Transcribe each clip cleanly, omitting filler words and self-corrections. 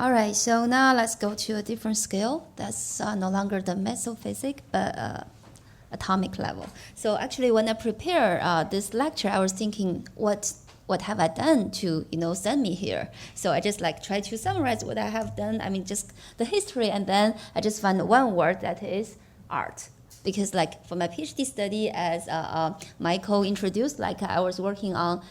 All right, so now let's go to a different scale. That's no longer the mesophysics, but atomic level. So actually, when I prepare this lecture, I was thinking, what have I done to send me here? So I just try to summarize what I have done. I mean, just the history, and then I just found one word that is art. Because for my PhD study, as Michael introduced, I was working on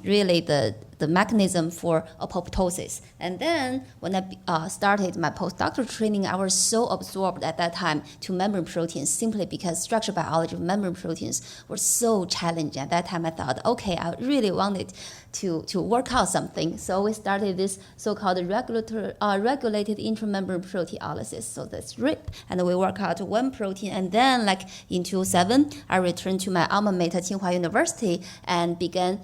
really the mechanism for apoptosis. And then when I started my postdoctoral training, I was so absorbed at that time to membrane proteins simply because structural biology of membrane proteins were so challenging. At that time, I thought, okay, I really wanted to work out something. So we started this so-called regulated intramembrane proteolysis. So that's RIP. And we work out one protein. And then in 2007, I returned to my alma mater, Tsinghua University, and began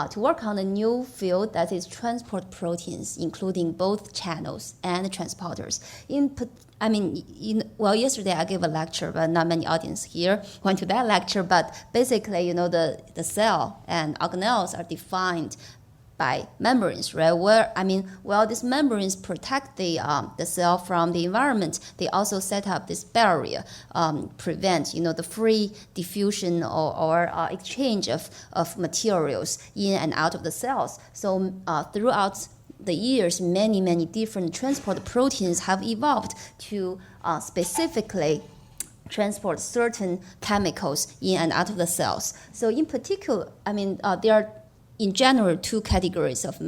to work on a new field that is transport proteins, including both channels and transporters. Yesterday I gave a lecture, but not many audience here went to that lecture. But basically, the cell and organelles are defined by membranes, right? While these membranes protect the cell from the environment, they also set up this barrier, prevent the free diffusion or exchange of materials in and out of the cells. So throughout the years, many different transport proteins have evolved to specifically transport certain chemicals in and out of the cells. So in particular, there are in general two categories of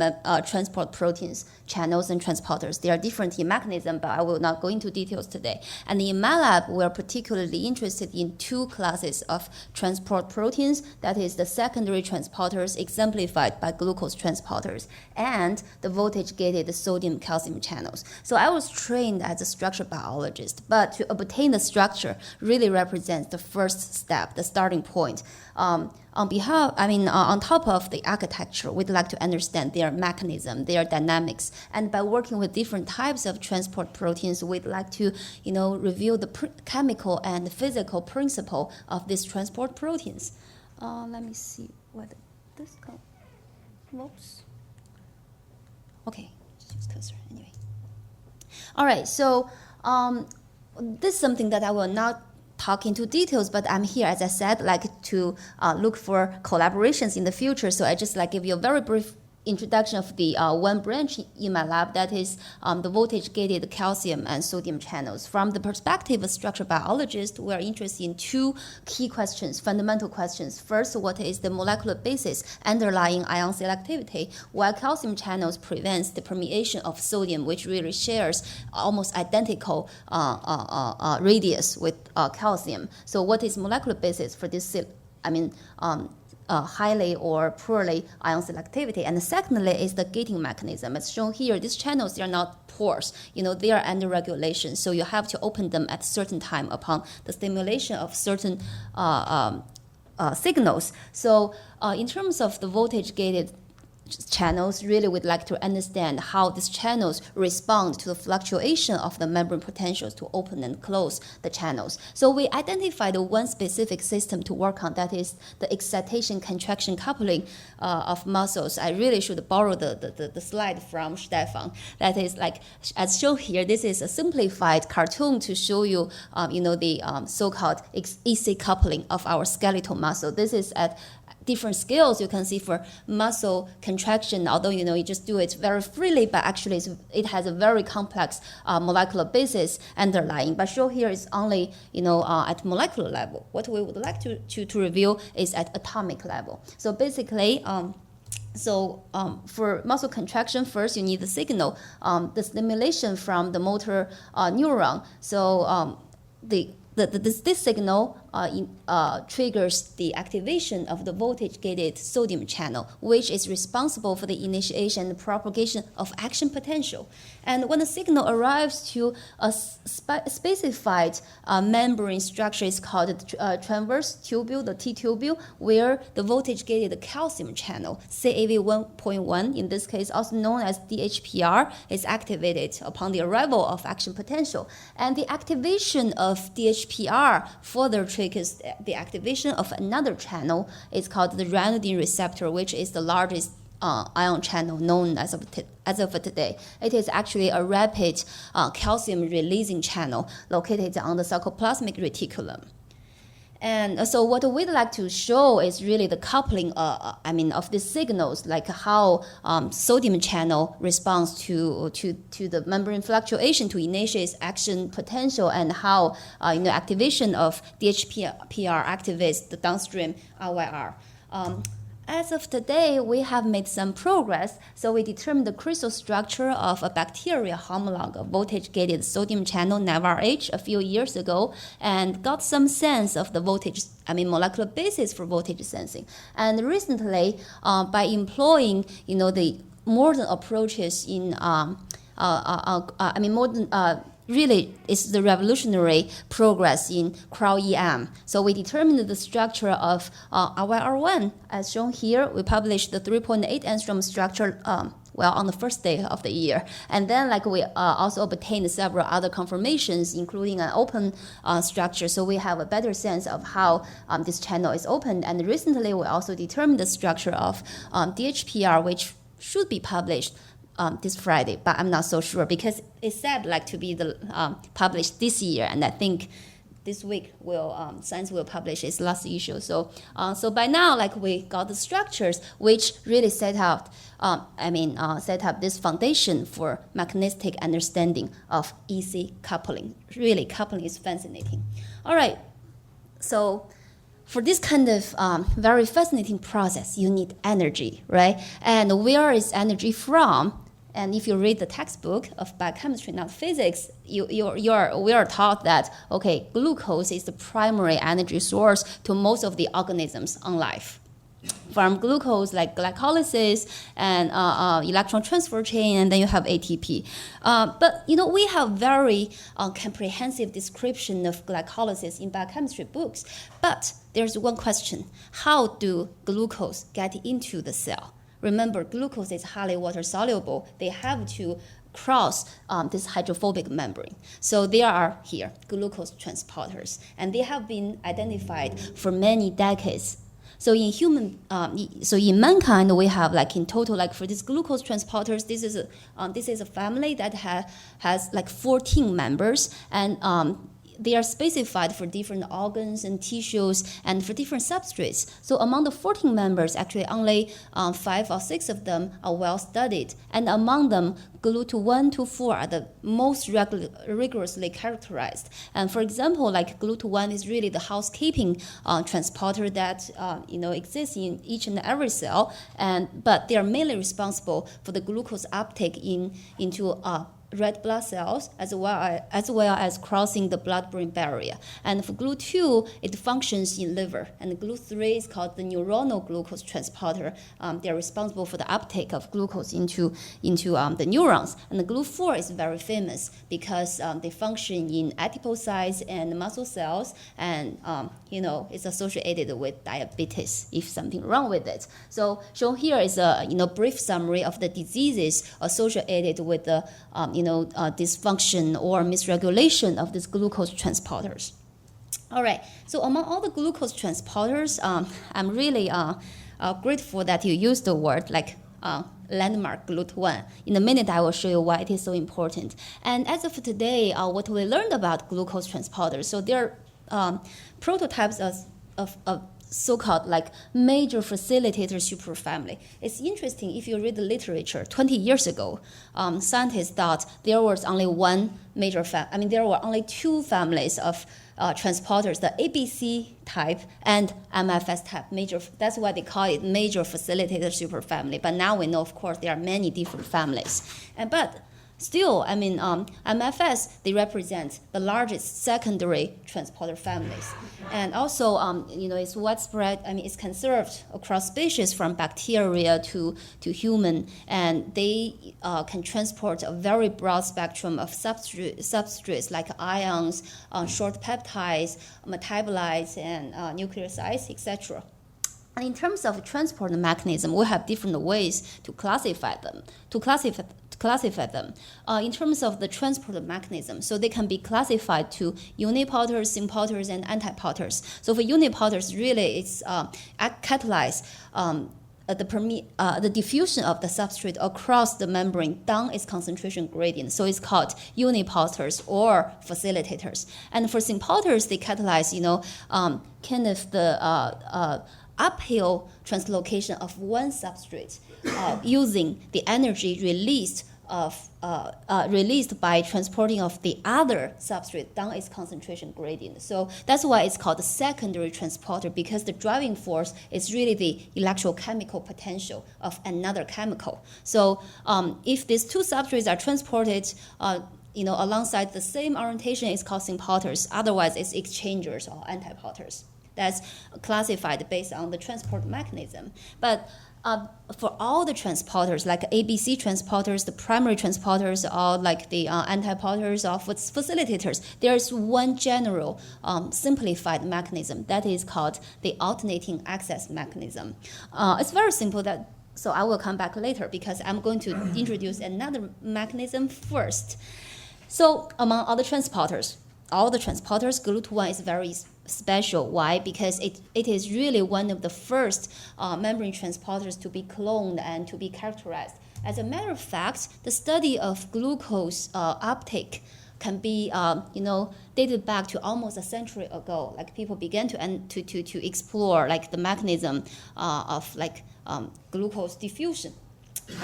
transport proteins, channels and transporters. They are different in mechanism, but I will not go into details today. And in my lab, we are particularly interested in two classes of transport proteins, that is the secondary transporters exemplified by glucose transporters and the voltage-gated sodium-calcium channels. So I was trained as a structural biologist, but to obtain the structure really represents the first step, the starting point. On top of the architecture, we'd like to understand their mechanism, their dynamics. And by working with different types of transport proteins, we'd like to, review the chemical and physical principle of these transport proteins. Let me see whether this comes. Whoops. Okay, just cursor anyway. All right, so this is something that I will not talk into details, but I'm here, as I said, to look for collaborations in the future. So I just give you a very brief introduction of the one branch in my lab, that is the voltage-gated calcium and sodium channels. From the perspective of structural biologists, we are interested in two key questions, fundamental questions. First, what is the molecular basis underlying ion selectivity? While calcium channels prevents the permeation of sodium, which really shares almost identical radius with calcium. So what is molecular basis for this? Highly or poorly ion selectivity. And secondly is the gating mechanism. As shown here, these channels, they are not pores. They are under regulation. So you have to open them at a certain time upon the stimulation of certain signals. So in terms of the voltage-gated channels, really would like to understand how these channels respond to the fluctuation of the membrane potentials to open and close the channels. So we identified one specific system to work on, that is the excitation-contraction coupling of muscles. I really should borrow the slide from Stefan. That is as shown here, this is a simplified cartoon to show you, the so-called EC coupling of our skeletal muscle. This is at different scales. You can see for muscle contraction, although you just do it very freely, but actually it has a very complex molecular basis underlying. But show here is only at molecular level. What we would like to reveal is at atomic level. So basically, for muscle contraction, first you need the signal, the stimulation from the motor neuron. So this signal triggers the activation of the voltage-gated sodium channel, which is responsible for the initiation and propagation of action potential. And when the signal arrives to a specified membrane structure, is called the transverse tubule, the T-tubule, where the voltage-gated calcium channel, CAV 1.1, in this case also known as DHPR, is activated upon the arrival of action potential. And the activation of DHPR further triggers the activation of another channel. It's called the ryanodine receptor, which is the largest ion channel known as of today. It is actually a rapid calcium releasing channel located on the sarcoplasmic reticulum. And so what we'd like to show is really the coupling, of these signals, like how sodium channel responds to the membrane fluctuation to initiate action potential, and how activation of DHPR activates the downstream RYR. As of today, we have made some progress. So we determined the crystal structure of a bacteria homolog, a voltage-gated sodium channel NAVR-H a few years ago, and got some sense of the molecular basis for voltage sensing. And recently, by employing, the modern approaches in really, it's the revolutionary progress in cryo-EM. So we determined the structure of RYR1, as shown here. We published the 3.8 angstrom structure on the first day of the year. And then we also obtained several other confirmations, including an open structure. So we have a better sense of how this channel is opened. And recently, we also determined the structure of DHPR, which should be published this Friday, but I'm not so sure because it's said to be published this year, and I think this week Science will publish its last issue. So by now we got the structures which really set up this foundation for mechanistic understanding of EC coupling. Really, coupling is fascinating. All right, so for this kind of very fascinating process, you need energy, right? And where is energy from? And if you read the textbook of biochemistry, not physics, we are taught that, glucose is the primary energy source to most of the organisms on life. From glucose, like glycolysis and electron transfer chain, and then you have ATP. But we have very comprehensive description of glycolysis in biochemistry books. But there's one question: how do glucose get into the cell? Remember, glucose is highly water soluble. They have to cross this hydrophobic membrane. So there are here glucose transporters, and they have been identified for many decades. So in mankind, we have in total for these glucose transporters, this is a family that has 14 members, and they are specified for different organs and tissues and for different substrates. So among the 14 members, actually only 5 or 6 of them are well studied. And among them, GLUT1 to 4 are the most rigorously characterized. And for example, GLUT1 is really the housekeeping transporter that exists in each and every cell. But they are mainly responsible for the glucose uptake into red blood cells, as well as crossing the blood-brain barrier. And for GLUT2, it functions in liver. And GLUT3 is called the neuronal glucose transporter. They're responsible for the uptake of glucose into the neurons. And the GLUT4 is very famous because they function in adipocytes and muscle cells, and it's associated with diabetes if something wrong with it. So shown here is a brief summary of the diseases associated with the dysfunction or misregulation of these glucose transporters. All right, so among all the glucose transporters, I'm really grateful that you used the word landmark GLUT1. In a minute, I will show you why it is so important. And as of today, what we learned about glucose transporters, so there are prototypes of so-called major facilitator superfamily. It's interesting if you read the literature. 20 years ago, scientists thought there was only one major there were only 2 families of transporters, the ABC type and MFS type. That's why they call it major facilitator superfamily. But now we know, of course, there are many different families. But still, MFS, they represent the largest secondary transporter families. And also, it's widespread, it's conserved across species from bacteria to human, and they can transport a very broad spectrum of substrates like ions, short peptides, metabolites, and nucleosides, etc. And in terms of transport mechanism, we have different ways to classify them. In terms of the transport mechanism, so they can be classified to uniporters, symporters, and antiporters. So for uniporters, really it's catalyze the diffusion of the substrate across the membrane down its concentration gradient. So it's called unipolters or facilitators. And for sympolters, they catalyze, kind of the uphill translocation of one substrate using the energy released by transporting of the other substrate down its concentration gradient. So that's why it's called the secondary transporter, because the driving force is really the electrochemical potential of another chemical. So if these two substrates are transported alongside the same orientation, it's called sympolters. Otherwise, it's exchangers or antipolters. That's classified based on the transport mechanism. But for all the transporters, like ABC transporters, the primary transporters, or like the antipolters or facilitators, there's one general simplified mechanism that is called the alternating access mechanism. It's very simple, so I will come back later because I'm going to introduce another mechanism first. So among all the transporters, GLUT1 is very special. Why? Because it is really one of the first membrane transporters to be cloned and to be characterized. As a matter of fact, the study of glucose uptake can be dated back to almost a century ago. Like people began to explore like the mechanism of glucose diffusion.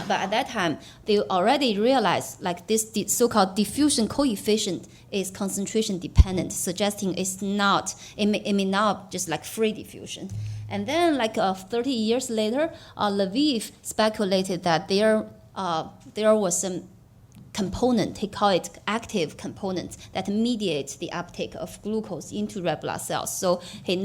But at that time, they already realized like this so-called diffusion coefficient is concentration dependent, suggesting it may not just like free diffusion. And then 30 years later, Lviv speculated that there was some component, he called it active component, that mediates the uptake of glucose into red blood cells. So he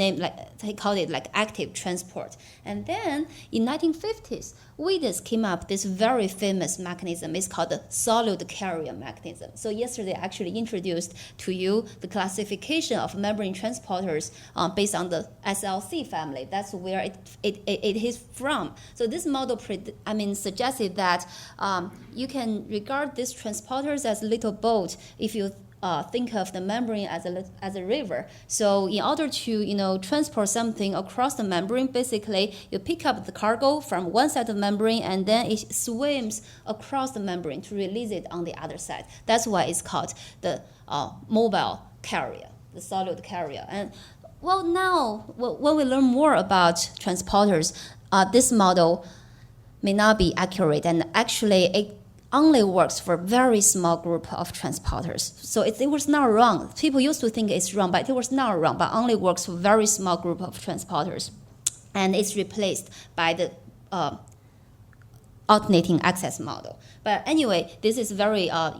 called it like active transport. And then in 1950s, Wiedes came up this very famous mechanism. It's called the solid carrier mechanism. So yesterday I actually introduced to you the classification of membrane transporters based on the SLC family. That's where it is from. So this model suggested that you can regard these transporters as little boat if you think of the membrane as a river. So in order to transport something across the membrane, basically you pick up the cargo from one side of the membrane and then it swims across the membrane to release it on the other side. That's why it's called the mobile carrier, the solid carrier. And now when we learn more about transporters, this model may not be accurate, and actually it only works for a very small group of transporters. So it was not wrong. People used to think it's wrong, but it was not wrong, but only works for a very small group of transporters. And it's replaced by the alternating access model. But anyway, this is very, has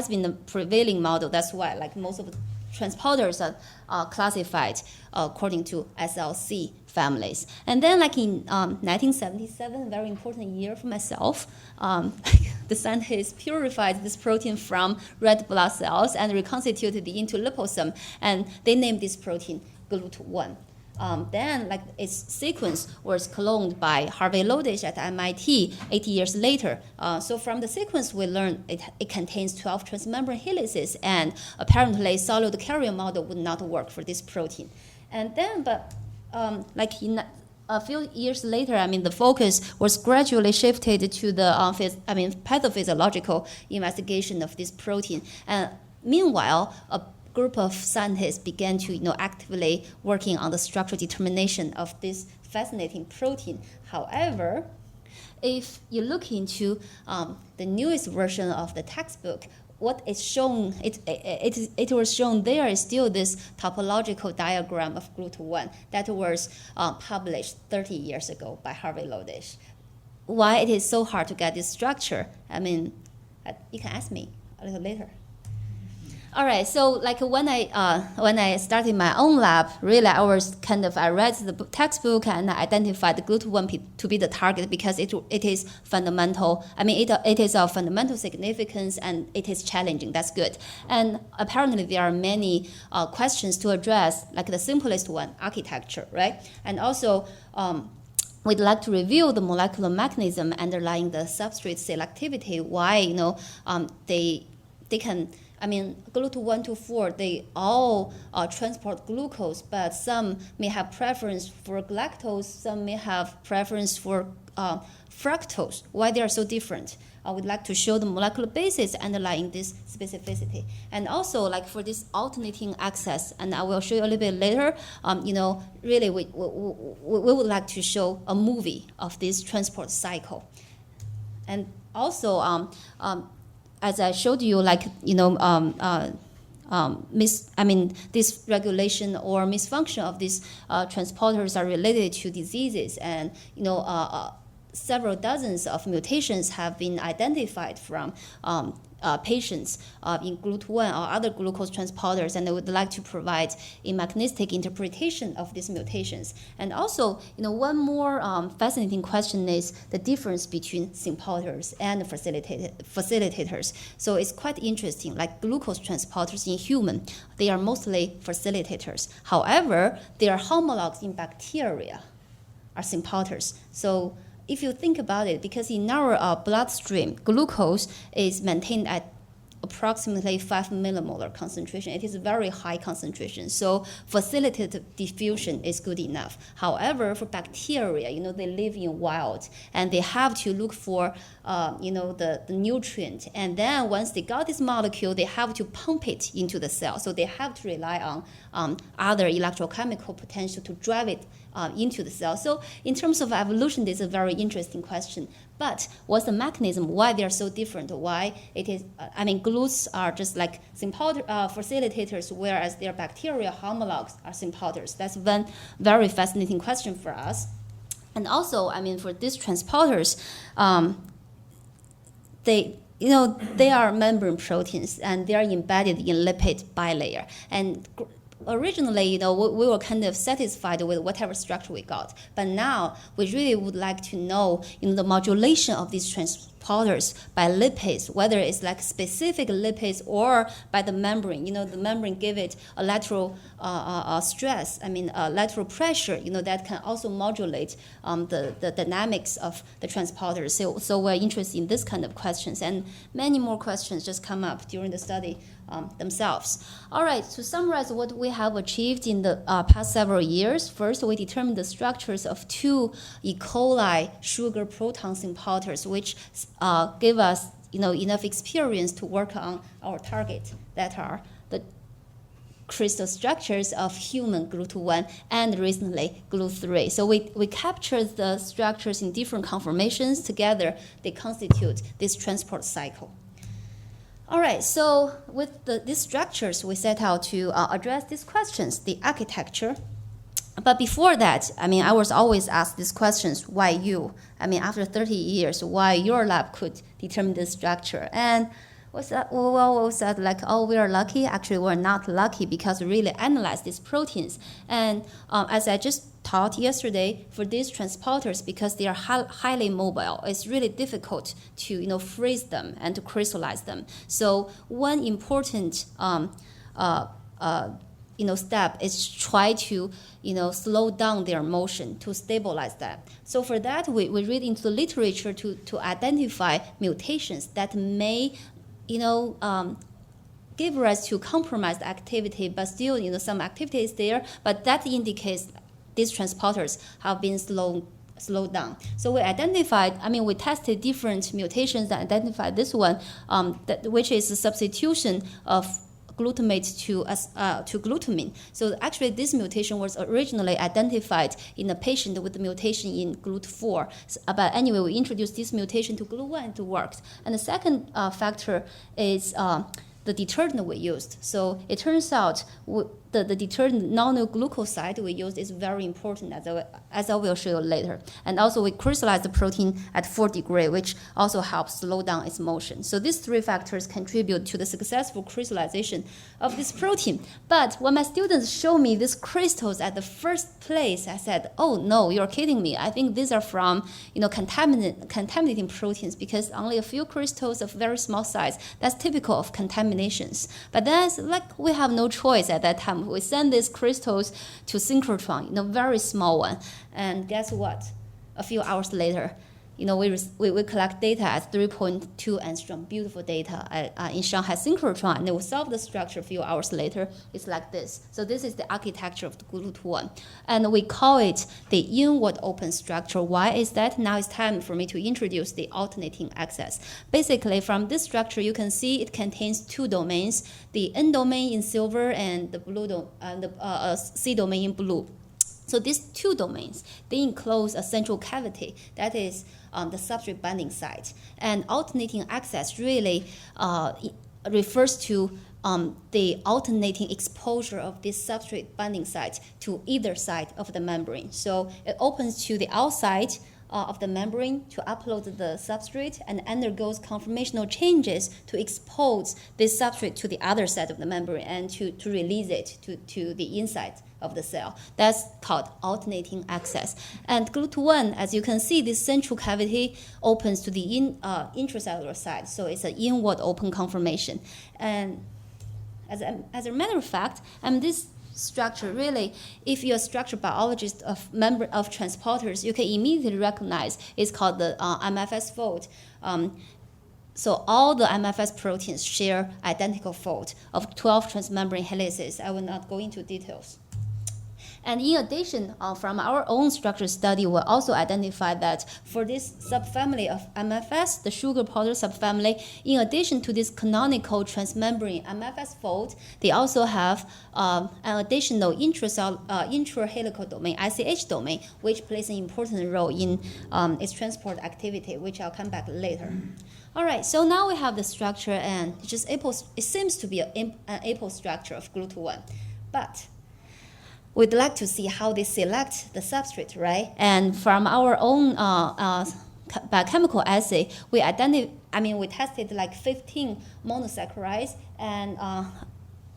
been the prevailing model. That's why most of the transporters are classified according to SLC families. And then in 1977, very important year for myself, the scientists purified this protein from red blood cells and reconstituted it into liposome, and they named this protein GLUT1. Then its sequence was cloned by Harvey Lodish at MIT 80 years later. So from the sequence, we learned it contains 12 transmembrane helices, and apparently solid carrier model would not work for this protein. And then, in a few years later, the focus was gradually shifted to the pathophysiological investigation of this protein. And meanwhile, a group of scientists began to actively working on the structural determination of this fascinating protein. However, if you look into the newest version of the textbook, what is shown, it was shown there is still this topological diagram of GLUT1 that was published 30 years ago by Harvey Lodish. Why it is so hard to get this structure? You can ask me a little later. All right, so when I started my own lab, really I read the textbook and I identified the GLUT1 to be the target because it is fundamental. It is of fundamental significance and it is challenging. That's good. And apparently there are many questions to address, like the simplest one, architecture, right? And also we'd like to review the molecular mechanism underlying the substrate selectivity. Why they can I mean, GLUT1 to 4, they all transport glucose, but some may have preference for galactose, some may have preference for fructose. Why they are so different? I would like to show the molecular basis underlying this specificity. And also, like for this alternating access, and I will show you a little bit later, really we would like to show a movie of this transport cycle. And also, as I showed you, this regulation or misfunction of these transporters are related to diseases, and several dozens of mutations have been identified from patients in GLUT1 or other glucose transporters, and I would like to provide a mechanistic interpretation of these mutations. And also, one more fascinating question is the difference between sympathers and facilitators. So it's quite interesting. Like glucose transporters in human, they are mostly facilitators. However, their homologs in bacteria are sympathers. So if you think about it, because in our bloodstream, glucose is maintained at approximately 5 millimolar concentration. It is a very high concentration, so facilitated diffusion is good enough. However, for bacteria, they live in wild, and they have to look for, the nutrient. And then once they got this molecule, they have to pump it into the cell. So they have to rely on other electrochemical potential to drive it into the cell. So in terms of evolution, this is a very interesting question. But what's the mechanism? Why they are so different? Why it is? GLUTs are just like facilitators, whereas their bacterial homologs are sympathers. That's one very fascinating question for us. And also, for these transporters, they are membrane proteins, and they are embedded in lipid bilayer. And originally, we were kind of satisfied with whatever structure we got. But now, we really would like to know, the modulation of these transporters by lipids, whether it's like specific lipids or by the membrane. The membrane give it a lateral stress, lateral pressure, that can also modulate the dynamics of the transporters. So we're interested in this kind of questions, and many more questions just come up during the study themselves. All right, to summarize what we have achieved in the past several years, first we determined the structures of 2 E. coli sugar proton sympathers, which give us enough experience to work on our target, that are the crystal structures of human GLUT1 and recently GLUT3. So we captured the structures in different conformations. Together, they constitute this transport cycle. All right, so with these structures, we set out to address these questions, the architecture. But before that, I was always asked these questions, why you? After 30 years, why your lab could determine this structure? And we said, we are lucky. Actually, we're not lucky, because we really analyzed these proteins. And as I just taught yesterday, for these transporters, because they are highly mobile, it's really difficult to freeze them and to crystallize them. So one important step is try to slow down their motion to stabilize that. So for that, we read into the literature to identify mutations that may give rise to compromised activity, but still some activity is there, but that indicates these transporters have been slowed down. So we identified, we tested different mutations that identified this one, which is a substitution of glutamate to glutamine. So actually this mutation was originally identified in a patient with the mutation in GLUT4. But anyway, we introduced this mutation to GLUT1 and it worked. And the second factor is the detergent we used. So it turns out the detergent non-glucoside we used is very important, as I will show you later. And also we crystallized the protein at 4 degrees, which also helps slow down its motion. So these 3 factors contribute to the successful crystallization of this protein. But when my students show me these crystals at the first place, I said, oh no, you're kidding me. I think these are from contaminating proteins, because only a few crystals of very small size. That's typical of contaminations. But then we have no choice at that time. We send these crystals to synchrotron, very small one. And guess what? A few hours later, we collect data at 3.2 angstrom, beautiful data in Shanghai synchrotron, and we solve the structure a few hours later. It's like this. So this is the architecture of the GLUT1. And we call it the inward open structure. Why is that? Now it's time for me to introduce the alternating access. Basically, from this structure, you can see it contains two domains, the N domain in silver and the C domain in blue. So these two domains, they enclose a central cavity that is the substrate binding site. And alternating access really refers to the alternating exposure of this substrate binding site to either side of the membrane. So it opens to the outside of the membrane to upload the substrate and undergoes conformational changes to expose this substrate to the other side of the membrane and to release it to the inside of the cell. That's called alternating access. And GLUT1, as you can see, this central cavity opens to the intracellular side, so it's an inward open conformation. And as a matter of fact, this structure really, if you're a structural biologist of transporters, you can immediately recognize it's called the MFS fold. So all the MFS proteins share identical fold of 12 transmembrane helices. I will not go into details. And in addition, from our own structure study, we also identified that for this subfamily of MFS, the sugar powder subfamily, in addition to this canonical transmembrane MFS fold, they also have an additional intrahelical domain, ICH domain, which plays an important role in its transport activity, which I'll come back later. All right, so now we have the structure, and it seems to be an apo structure of GLUT1. But we'd like to see how they select the substrate, right? And from our own biochemical assay, we tested like 15 monosaccharides, and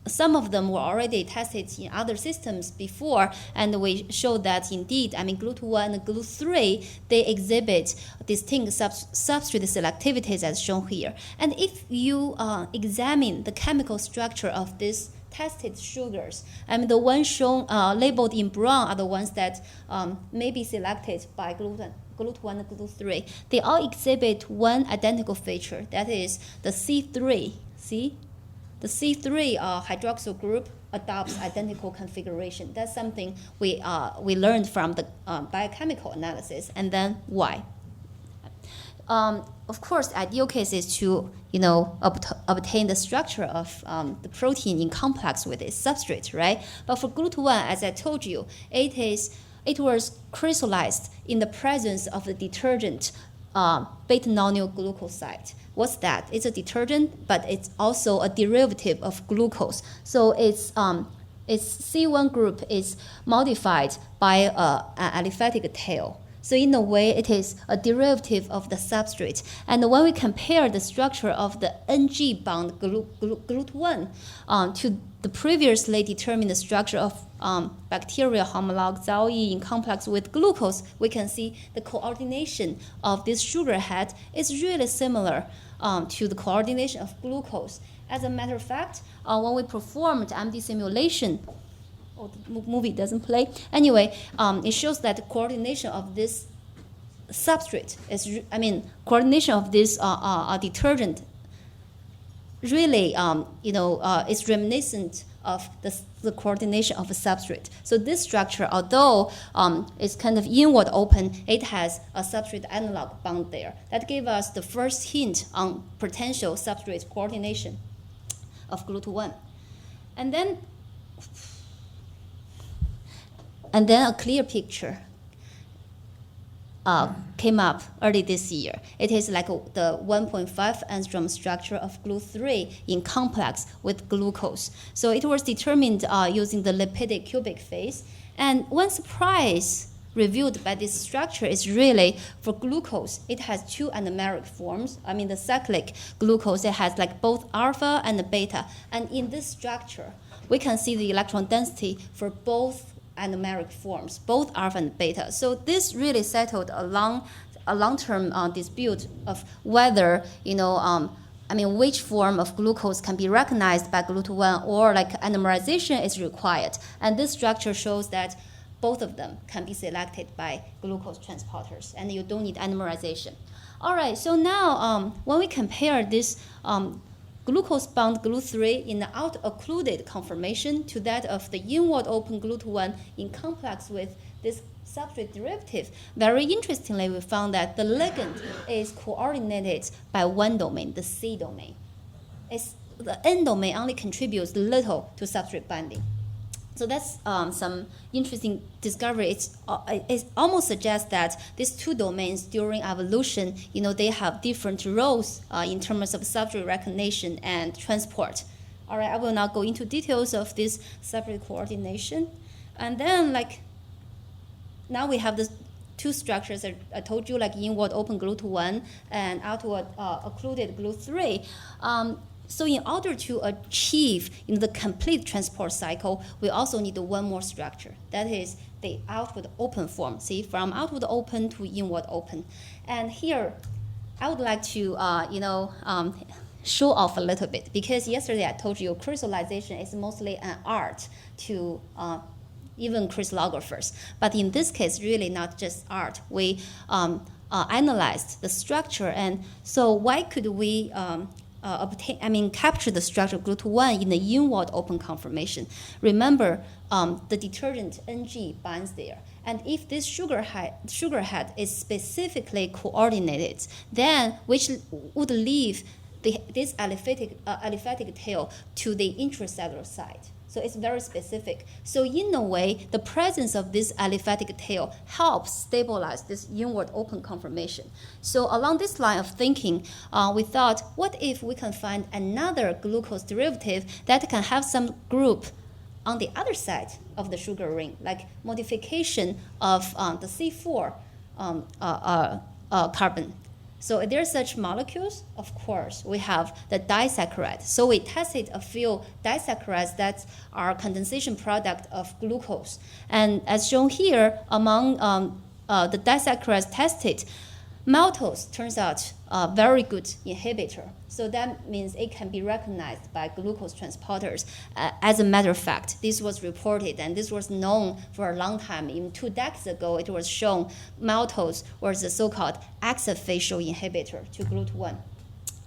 some of them were already tested in other systems before, and we showed that indeed, GLUT1 and GLUT3, they exhibit distinct substrate selectivities as shown here. And if you examine the chemical structure of this tested sugars, the ones shown labeled in brown are the ones that may be selected by GLUT1 and GLUT3. They all exhibit one identical feature, that is the C3. See? The C3 hydroxyl group adopts identical configuration. That's something we learned from the biochemical analysis. And then why? Of course, the ideal case is to obtain the structure of the protein in complex with its substrate, right? But for GLUT1, as I told you, it was crystallized in the presence of the detergent beta-nonylglucoside glucoside. What's that? It's a detergent, but it's also a derivative of glucose. So its C1 group is modified by an aliphatic tail. So in a way, it is a derivative of the substrate. And when we compare the structure of the Ng bound GLUT1 to the previously determined structure of bacterial homolog ZAOE in complex with glucose, we can see the coordination of this sugar head is really similar to the coordination of glucose. As a matter of fact, when we performed MD simulation, the movie doesn't play. Anyway, it shows that the coordination of this substrate coordination of this detergent really, is reminiscent of the coordination of a substrate. So this structure, although it's kind of inward open, it has a substrate analog bound there. That gave us the first hint on potential substrate coordination of GLUT1. And then a clear picture came up early this year. It is like the 1.5 angstrom structure of GLUT3 in complex with glucose. So it was determined using the lipidic cubic phase. And one surprise revealed by this structure is really for glucose, it has two anomeric forms. The cyclic glucose, it has like both alpha and beta. And in this structure, we can see the electron density for both anomeric forms, both alpha and beta. So this really settled a long-term dispute of whether, which form of glucose can be recognized by GLUT1 or like anomerization is required. And this structure shows that both of them can be selected by glucose transporters, and you don't need anemerization. All right, so now when we compare this glucose-bound GLUT3 in the out-occluded conformation to that of the inward open GLUT1 in complex with this substrate derivative, very interestingly, we found that the ligand is coordinated by one domain, the C domain. The N domain only contributes little to substrate binding. So that's some interesting discovery. It almost suggests that these two domains during evolution, they have different roles in terms of substrate recognition and transport. All right, I will not go into details of this substrate coordination. And then, now we have the two structures I told you, like inward open GLUT1 and outward occluded GLUT3. So in order to achieve the complete transport cycle, we also need one more structure. That is the outward open form. See, from outward open to inward open. And here, I would like to, show off a little bit, because yesterday I told you crystallization is mostly an art to even crystallographers. But in this case, really not just art. We analyzed the structure, and so why could we capture the structure of GLUT1 in the inward open conformation? Remember, the detergent Ng binds there. And if this sugar head is specifically coordinated, then which would leave this aliphatic tail to the intracellular side. So it's very specific. So in a way, the presence of this aliphatic tail helps stabilize this inward open conformation. So along this line of thinking, we thought, what if we can find another glucose derivative that can have some group on the other side of the sugar ring, like modification of the C4 carbon. So there are such molecules. Of course, we have the disaccharide. So we tested a few disaccharides that are condensation product of glucose. And as shown here, among the disaccharides tested, maltose turns out a very good inhibitor. So that means it can be recognized by glucose transporters. As a matter of fact, this was reported, and this was known for a long time. Even 2 decades ago, it was shown maltose was the so-called exafacial inhibitor to GLUT1.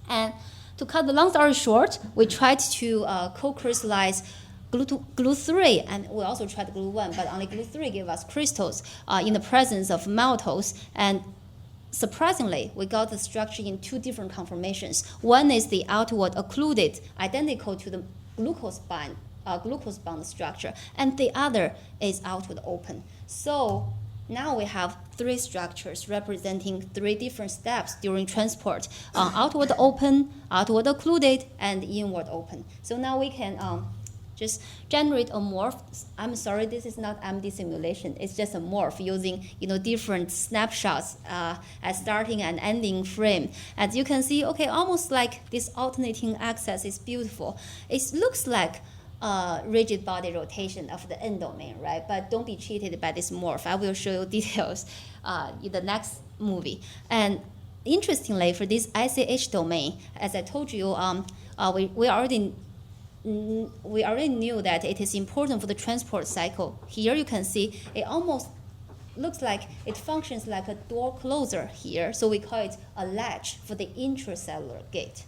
And to cut the long story short, we tried to co-crystallize GLUT3, and we also tried GLUT1, but only GLUT3 gave us crystals in the presence of maltose. And surprisingly, we got the structure in 2 different conformations. One is the outward occluded, identical to the glucose-bound structure, and the other is outward open. So now we have 3 structures representing 3 different steps during transport: outward open, outward occluded, and inward open. So now we can just generate a morph. I'm sorry, this is not MD simulation. It's just a morph using different snapshots as starting and ending frame. As you can see, okay, almost like this alternating axis is beautiful. It looks like rigid body rotation of the N domain, right? But don't be cheated by this morph. I will show you details in the next movie. And interestingly, for this ICH domain, as I told you, we already knew that it is important for the transport cycle. Here you can see it almost looks like it functions like a door closer here, so we call it a latch for the intracellular gate.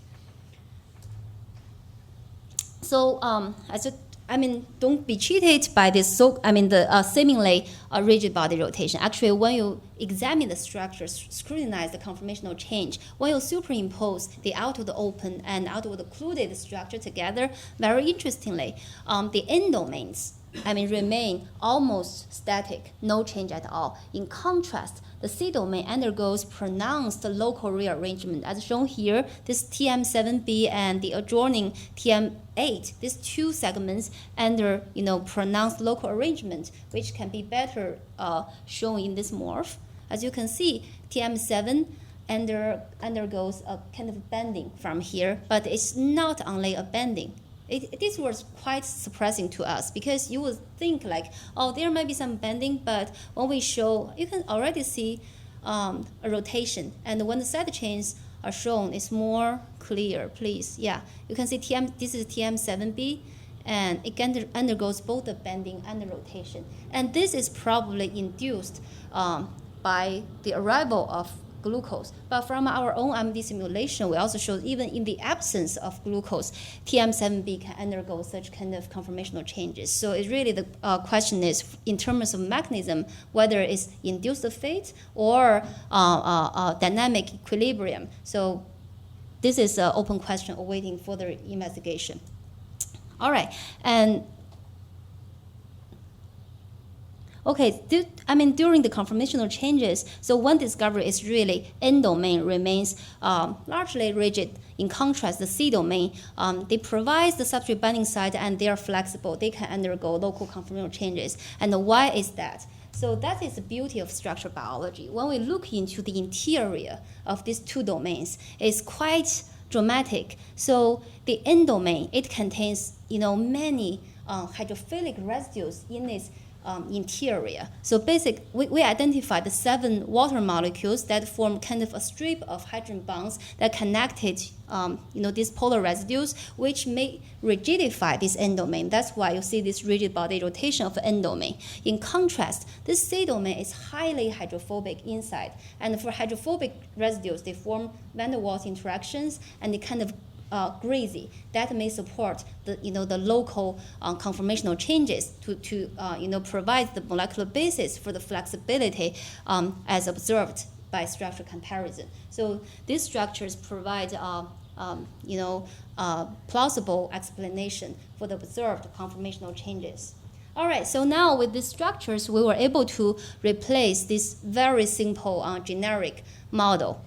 So don't be cheated by this. The seemingly rigid body rotation. Actually, when you examine the structures, scrutinize the conformational change, when you superimpose the outward open and outward occluded structure together, very interestingly, the N domains remain almost static, no change at all. In contrast, the C domain undergoes pronounced local rearrangement. As shown here, this TM7B and the adjoining TM8, these 2 segments under pronounced local arrangement, which can be better shown in this morph. As you can see, TM7 undergoes a kind of bending from here, but it's not only a bending. This was quite surprising to us, because you would think there might be some bending, but when we show, you can already see a rotation. And when the side chains are shown, it's more clear, please. Yeah, you can see this is TM7B, and it undergoes both the bending and the rotation. And this is probably induced by the arrival of glucose. But from our own MD simulation, we also showed even in the absence of glucose, TM7B can undergo such kind of conformational changes. So it's really the question is, in terms of mechanism, whether it's induced fate or dynamic equilibrium. So this is an open question awaiting further investigation. All right, and okay, during the conformational changes, so one discovery is really N domain remains largely rigid. In contrast, the C domain, they provide the substrate binding site and they are flexible. They can undergo local conformational changes. And why is that? So that is the beauty of structural biology. When we look into the interior of these two domains, it's quite dramatic. So the N domain, it contains many hydrophilic residues in its interior. So we identified the 7 water molecules that form kind of a strip of hydrogen bonds that connected these polar residues, which may rigidify this N domain. That's why you see this rigid body rotation of N domain. In contrast, this C domain is highly hydrophobic inside. And for hydrophobic residues, they form van der Waals interactions and they kind of greasy. That may support the local conformational changes to provide the molecular basis for the flexibility as observed by structure comparison. So these structures provide plausible explanation for the observed conformational changes. All right, so now with these structures, we were able to replace this very simple generic model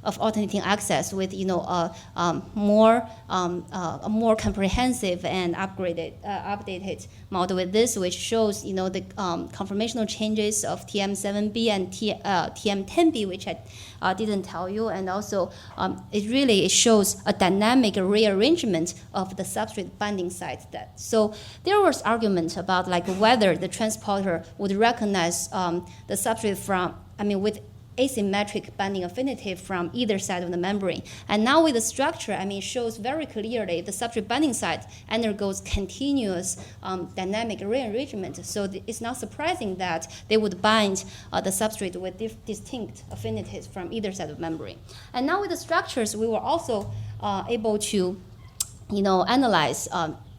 of alternating access with a more comprehensive and updated model with this, which shows the conformational changes of TM7B and TM10B, which I didn't tell you, and also it shows a dynamic rearrangement of the substrate binding site. So there was argument about whether the transporter would recognize the substrate with asymmetric binding affinity from either side of the membrane. And now with the structure, it shows very clearly the substrate binding site undergoes continuous dynamic rearrangement. So it's not surprising that they would bind the substrate with distinct affinities from either side of the membrane. And now with the structures, we were also able to analyze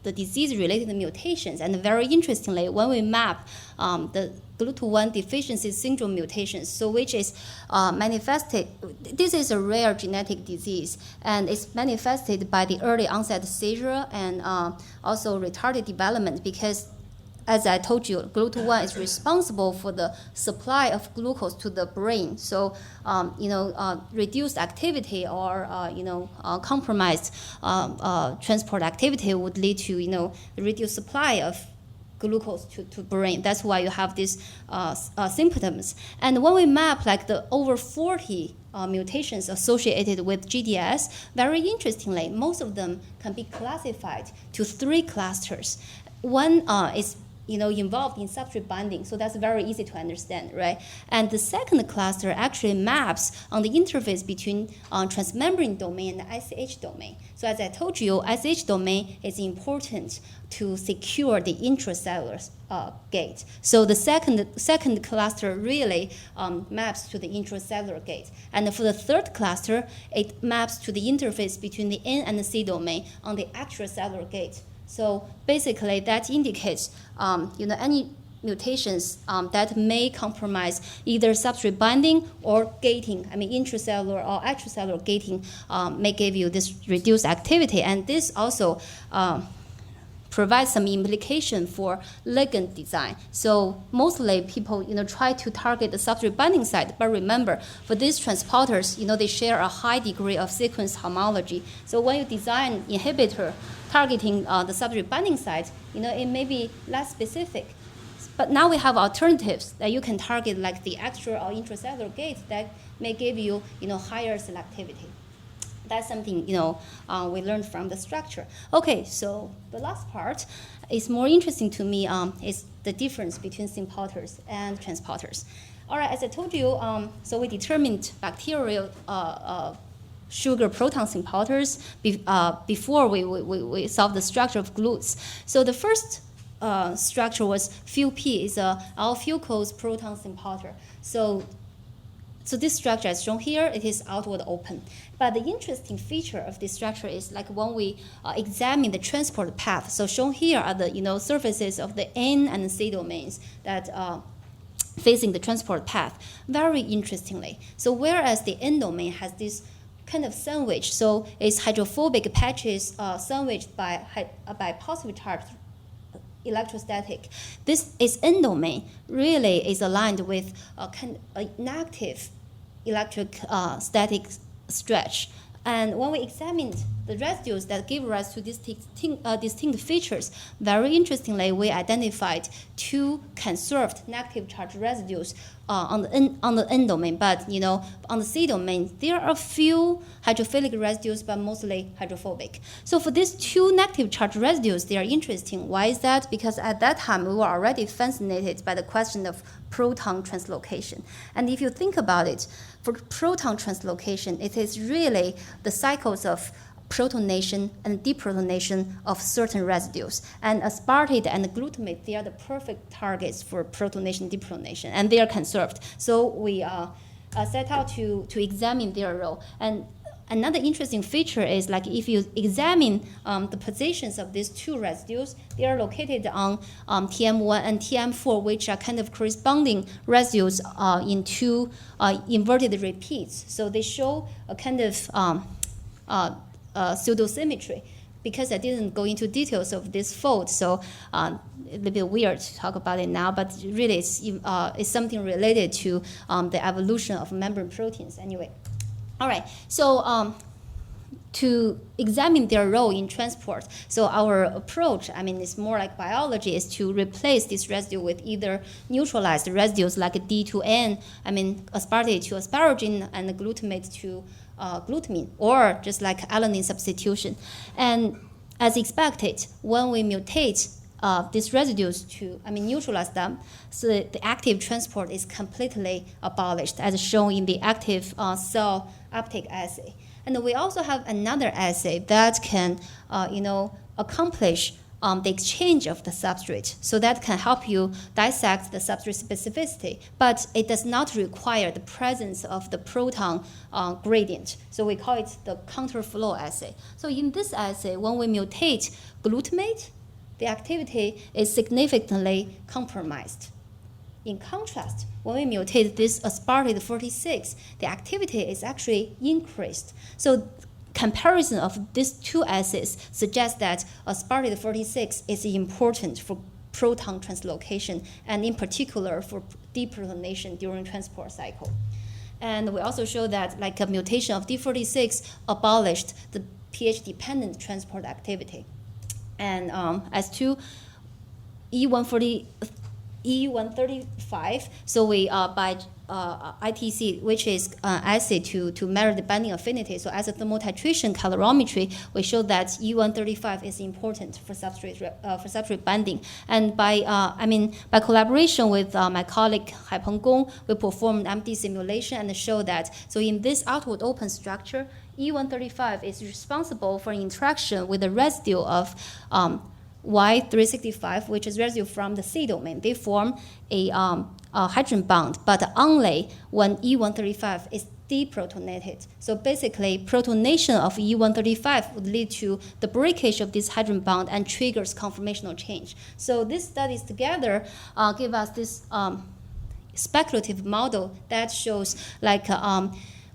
the disease-related mutations. And very interestingly, when we map the GLUT1 deficiency syndrome mutations, so which is manifested, this is a rare genetic disease, and it's manifested by the early onset seizure and also retarded development because, as I told you, GLUT1 is responsible for the supply of glucose to the brain. So, reduced activity or, compromised transport activity would lead to, reduced supply of glucose to brain. That's why you have these symptoms. And when we map the over 40 mutations associated with GDS, very interestingly, most of them can be classified to 3 clusters. One is involved in substrate binding, so that's very easy to understand, right? And the second cluster actually maps on the interface between transmembrane domain and the ICH domain. So as I told you, ICH domain is important to secure the intracellular gate. So the second cluster really maps to the intracellular gate. And for the third cluster, it maps to the interface between the N and the C domain on the extracellular gate. So basically, that indicates any mutations that may compromise either substrate binding or gating. Intracellular or extracellular gating may give you this reduced activity, and this also provides some implication for ligand design. So mostly people try to target the substrate binding site, but remember, for these transporters, they share a high degree of sequence homology. So when you design inhibitor targeting the substrate binding site, it may be less specific. But now we have alternatives that you can target, like the extra or intracellular gates that may give you, higher selectivity. That's something, we learned from the structure. Okay, so the last part is more interesting to me, is the difference between sympalters and transporters. All right, as I told you, so we determined bacterial sugar proton sympathers before we solved the structure of GLUTs. So the first structure was FuP, is a alpha-fucose proton sympather. So this structure as shown here, it is outward open. But the interesting feature of this structure is like when we examine the transport path. So shown here are the surfaces of the N and C domains that facing the transport path. Very interestingly, so whereas the N domain has this kind of sandwich, so it's hydrophobic patches sandwiched by positive charge electrostatic. This is N domain really is aligned with an active electric static stretch. And when we examined the residues that give rise to distinct features, very interestingly, we identified two conserved negative charge residues on the N domain. But on the C domain, there are a few hydrophilic residues, but mostly hydrophobic. So for these two negative charge residues, they are interesting. Why is that? Because at that time, we were already fascinated by the question of proton translocation. And if you think about it, for proton translocation, it is really the cycles of protonation and deprotonation of certain residues. And aspartate and glutamate, they are the perfect targets for protonation, deprotonation, and they are conserved. So we set out to examine their role. And another interesting feature is like if you examine the positions of these two residues, they are located on TM1 and TM4, which are kind of corresponding residues in two inverted repeats. So they show a kind of pseudosymmetry. Because I didn't go into details of this fold, so a little bit weird to talk about it now, but really it's something related to the evolution of membrane proteins anyway. All right, so to examine their role in transport, so our approach, it's more like biology, is to replace this residue with either neutralized residues like D to N, aspartate to asparagine and glutamate to glutamine, or just like alanine substitution. And as expected, when we mutate these residues to neutralize them, so the active transport is completely abolished, as shown in the active cell uptake assay. And we also have another assay that can accomplish the exchange of the substrate. So that can help you dissect the substrate specificity, but it does not require the presence of the proton gradient. So we call it the counterflow assay. So in this assay, when we mutate glutamate, the activity is significantly compromised. In contrast, when we mutate this aspartate 46, the activity is actually increased. So comparison of these two assays suggests that aspartate 46 is important for proton translocation, and in particular for deprotonation during transport cycle. And we also show that like a mutation of D46 abolished the pH-dependent transport activity. And as to E135, so we by ITC, which is assay to measure the binding affinity. So as a thermal titration calorimetry, we show that E135 is important for substrate binding. And by collaboration with my colleague Haipeng Gong, we performed MD simulation and show that so in this outward open structure, E135 is responsible for interaction with the residue of Y365, which is residue from the C domain. They form a hydrogen bond, but only when E135 is deprotonated. So basically, protonation of E135 would lead to the breakage of this hydrogen bond and triggers conformational change. So these studies together give us this speculative model that shows like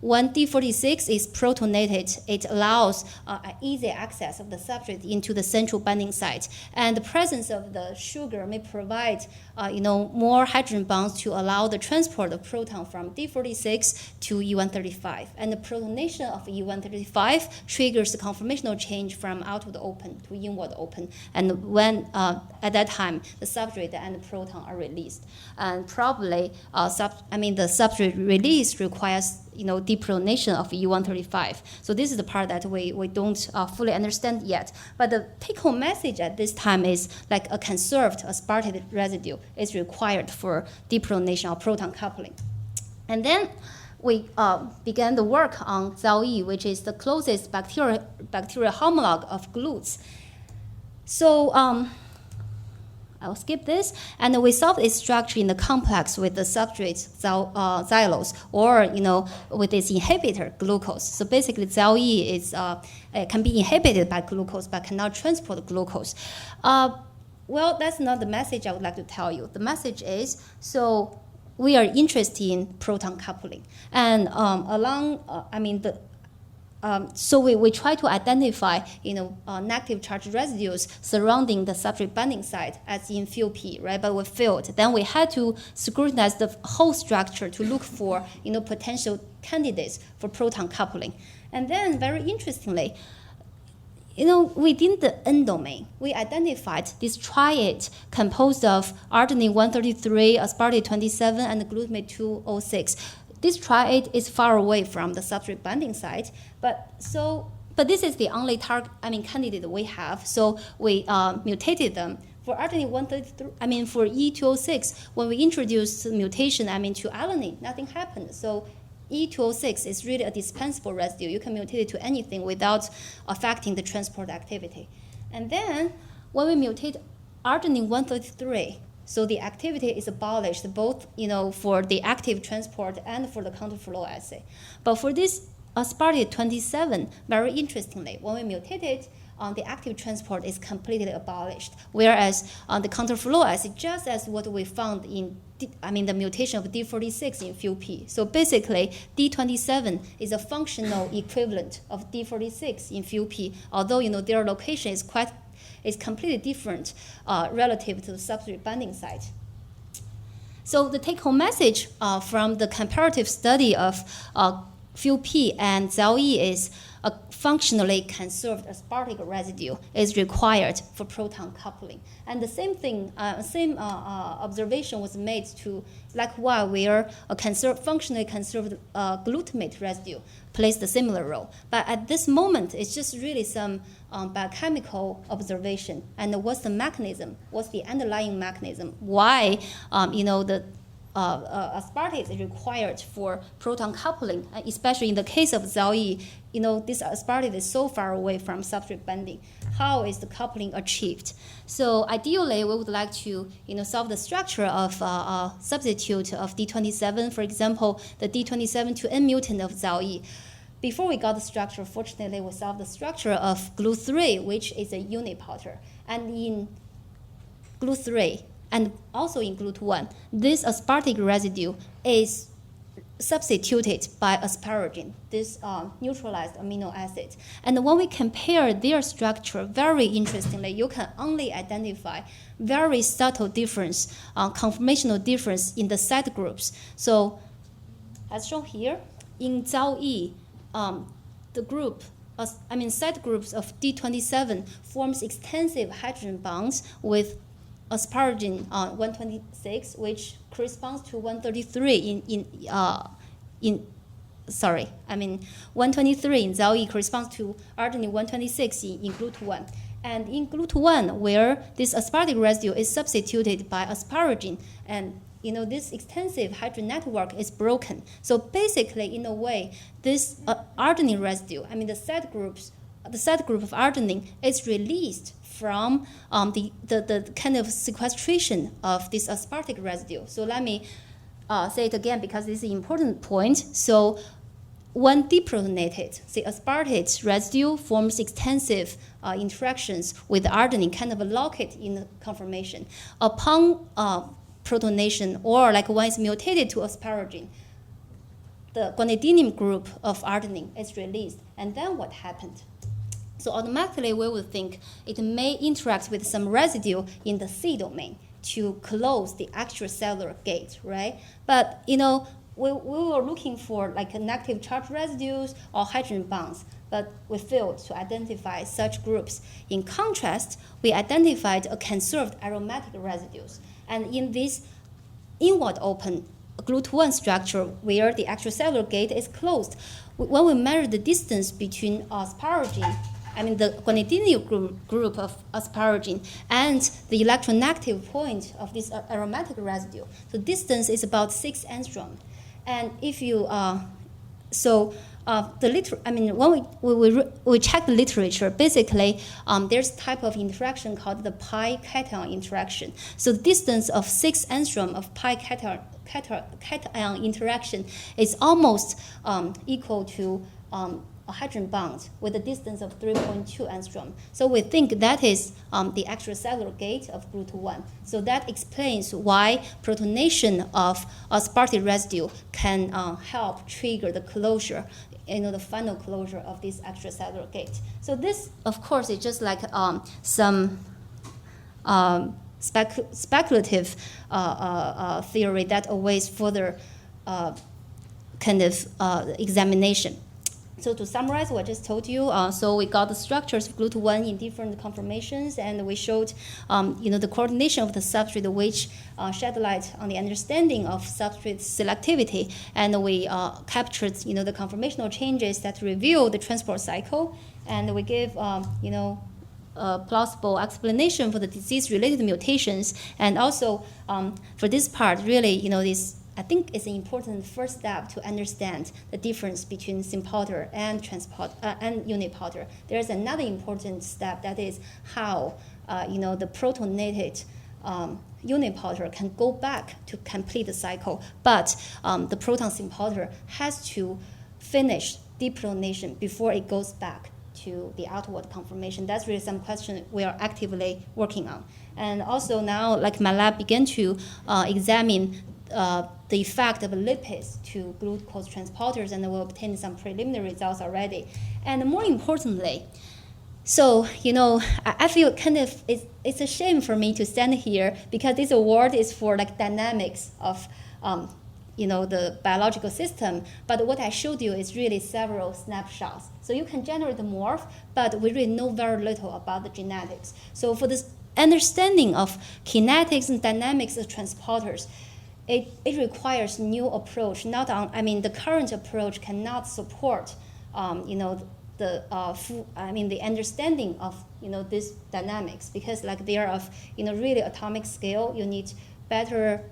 when D46 is protonated, it allows easy access of the substrate into the central binding site. And the presence of the sugar may provide more hydrogen bonds to allow the transport of proton from D46 to E135. And the protonation of E135 triggers the conformational change from outward open to inward open. And when at that time, the substrate and the proton are released. And probably the substrate release requires deprotonation of E135. So this is the part that we don't fully understand yet. But the take-home message at this time is like a conserved aspartate residue is required for deprotonation or proton coupling. And then we began the work on ZAOE, which is the closest bacterial homologue of GLUTs. So I'll skip this, and we solved its structure in the complex with the substrate xylose, or with its inhibitor glucose. So basically, ZAOE is can be inhibited by glucose, but cannot transport glucose. Well, that's not the message I would like to tell you. The message is, so we are interested in proton coupling, and so we try to identify, negative charge residues surrounding the substrate binding site, as in field P, right? But we failed. Then we had to scrutinize the whole structure to look for, potential candidates for proton coupling. And then, very interestingly, within the N domain, we identified this triad composed of arginine 133, aspartate 27, and glutamate 206. This triad is far away from the substrate binding site, but this is the only candidate we have. So we mutated them. For arginine 133, for E206, when we introduced mutation, to alanine, nothing happened. So E206 is really a dispensable residue. You can mutate it to anything without affecting the transport activity. And then when we mutate arginine 133, so the activity is abolished both, for the active transport and for the counterflow assay. But for this aspartate 27, very interestingly, when we mutate it, the active transport is completely abolished, whereas the counterflow assay, just as what we found in the mutation of D46 in field P. So basically, D27 is a functional equivalent of D46 in field P, although their location is completely different relative to the substrate binding site. So the take-home message from the comparative study of field P and ZAOE is a functionally conserved aspartic residue is required for proton coupling. And the same thing, observation was made to likewise where a functionally conserved glutamate residue plays the similar role. But at this moment, it's just really some biochemical observation. And what's the mechanism? What's the underlying mechanism? Why, the aspartate is required for proton coupling, especially in the case of ZAOE. This aspartate is so far away from substrate binding. How is the coupling achieved? So ideally, we would like to solve the structure of a substitute of D27, for example, the D27 to N mutant of ZAOE. Before we got the structure, fortunately, we solved the structure of GLUT3, which is a unipolar. And in GLUT3, and also in GLUT1, this aspartic residue is substituted by asparagine, this neutralized amino acid. And when we compare their structure, very interestingly, you can only identify very subtle difference, conformational difference in the side groups. So as shown here, in ZAOE, the group, side groups of D27 forms extensive hydrogen bonds with asparagine 126, which corresponds to 133 123 in ZAOE corresponds to arginine 126 in GLUT1. And in GLUT1, where this aspartic residue is substituted by asparagine, and this extensive hydrogen network is broken. So basically, in a way, this arginine residue, the side group of arginine is released from the kind of sequestration of this aspartic residue. So let me say it again because this is an important point. So when deprotonated, the aspartate residue forms extensive interactions with arginine, kind of lock it in the conformation. Upon protonation, or like when it's mutated to asparagine, the guanidinium group of arginine is released. And then what happened? So automatically, we would think it may interact with some residue in the C domain to close the extracellular gate, right? But we were looking for like negative charge residues or hydrogen bonds, but we failed to identify such groups. In contrast, we identified a conserved aromatic residues. And in this inward open GLUT1 structure where the extracellular gate is closed, when we measure the distance between asparagine, the guanidinium group of asparagine and the electronegative point of this aromatic residue, the distance is about 6 angstrom. And if you, when we check the literature, basically there's a type of interaction called the pi cation interaction. So the distance of 6 angstrom of pi cation interaction is almost equal to a hydrogen bond with a distance of 3.2 angstrom. So we think that is the extracellular gate of GLUT1. So that explains why protonation of aspartate residue can help trigger the closure, the final closure of this extracellular gate. So this, of course, is just like some speculative theory that awaits further examination. So to summarize what I just told you, so we got the structures of GLUT1 in different conformations, and we showed, the coordination of the substrate, which shed light on the understanding of substrate selectivity, and we captured, the conformational changes that reveal the transport cycle, and we gave, a plausible explanation for the disease-related mutations, and also for this part, really, this. I think it's an important first step to understand the difference between sympowder and and unipowder. There's another important step, that is how the protonated unipowder can go back to complete the cycle, but the proton sympowder has to finish deprotonation before it goes back to the outward conformation. That's really some question we are actively working on. And also now, like my lab began to examine the effect of lipids to glucose transporters, and we'll obtain some preliminary results already. And more importantly, so, I feel it's a shame for me to stand here because this award is for dynamics of, the biological system. But what I showed you is really several snapshots. So you can generate the morph, but we really know very little about the genetics. So for this understanding of kinetics and dynamics of transporters, it requires new approach. The current approach cannot support, the understanding of, this dynamics, because they are of, really atomic scale. You need better,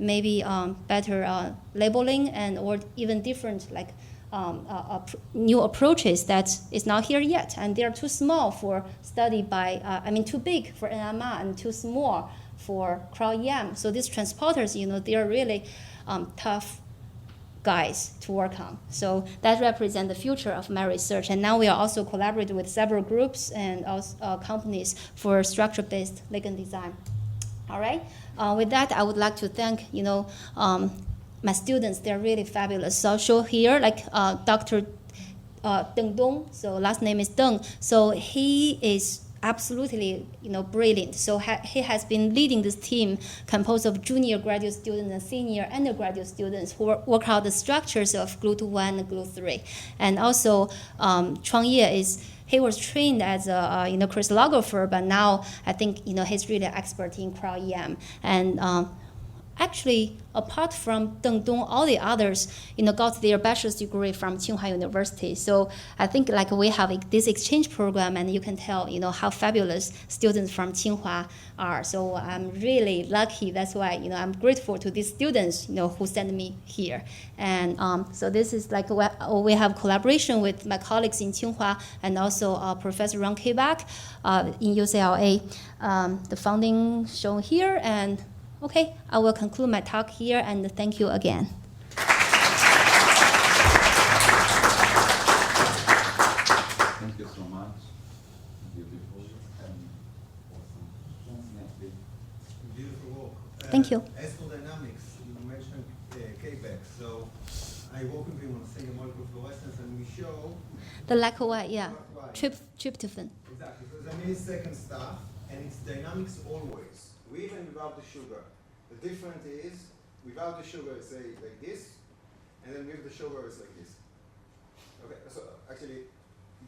better labeling or even different, new approaches that is not here yet. And they are too small for study by, too big for NMR and too small for cryo-EM. So these transporters, they are really tough guys to work on. So that represents the future of my research. And now we are also collaborating with several groups and also, companies for structure-based ligand design. All right. With that, I would like to thank, my students. They're really fabulous. So I'll show here, Dr. Deng Dong. So last name is Deng. So he is absolutely, brilliant. So he has been leading this team composed of junior graduate students and senior undergraduate students who work out the structures of GLUT1 and GLUT3. And also, Chuang Ye he was trained as a crystallographer, but now I think he's really an expert in cryo-EM. And actually, apart from Deng Dong, all the others, got their bachelor's degree from Tsinghua University. So I think we have this exchange program, and you can tell, how fabulous students from Tsinghua are. So I'm really lucky. That's why, I'm grateful to these students, who sent me here. And so this is we have collaboration with my colleagues in Tsinghua and also Professor Ron Kabak in UCLA. The funding shown here, and okay, I will conclude my talk here, and thank you again. Thank you so much. Beautiful and awesome. Beautiful work. Thank you. As for dynamics, you mentioned K-back. So I work with him on single molecular fluorescence, and we show The lacquer white, yeah. Tryptophan. Exactly. So it's a millisecond stuff, and it's dynamics always. With and without the sugar. The difference is, without the sugar, it's like this, and then with the sugar, it's like this. Okay, so actually,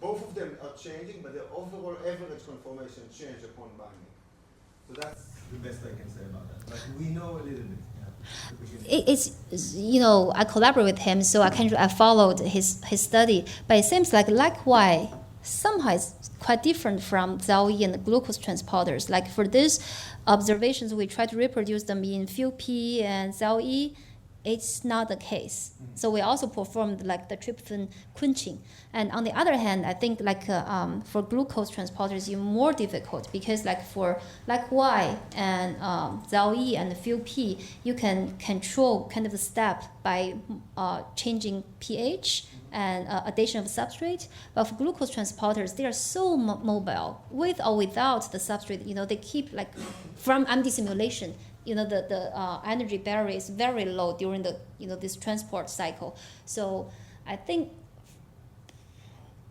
both of them are changing, but the overall average conformation change upon binding. So that's the best I can say about that. But we know a little bit. It's I collaborate with him, so I followed his study, but it seems like white somehow is quite different from ZAOE and the glucose transporters. For these observations, we try to reproduce them in FUP and ZAOE, it's not the case. So we also performed like the tryptophan quenching. And on the other hand, I think like for glucose transporters, even more difficult because like for like Y and ZAO-E and FuP, you can control kind of the step by changing pH and addition of substrate. But for glucose transporters, they are so mobile, with or without the substrate. You know, they keep like from MD simulation. You know, the energy barrier is very low during the this transport cycle. So I think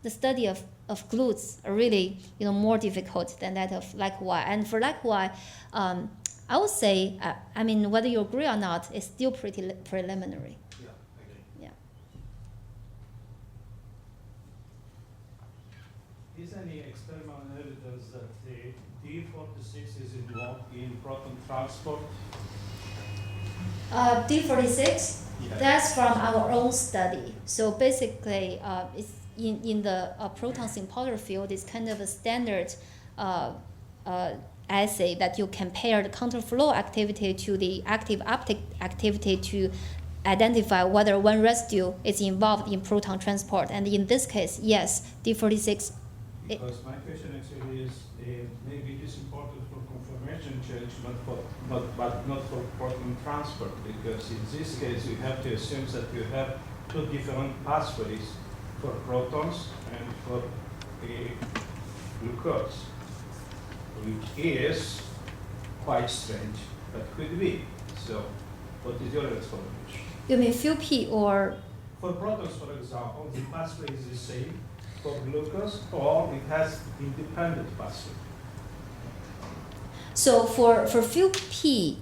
the study of GLUTs are really more difficult than that of like Y. And for like Y, I would say I mean whether you agree or not, it's still pretty preliminary. Yeah, I agree. Yeah. Is any experimental evidence that the D46 is involved in proton transport? D46, Yeah. that's from our own study. So basically, it's in the proton symphotor field, it's kind of a standard assay that you compare the counterflow activity to the active uptake activity to identify whether one residue is involved in proton transport. And in this case, yes, D46. Because my question actually is, maybe it is important for conformation change, but not for proton transport, because in this case you have to assume that you have two different pathways for protons and for glucose, which is quite strange, but could be. So, what is your explanation? You mean FuP or? For protons, for example, the pathway is the same. For glucose, or it has independent pathway. So for FuP,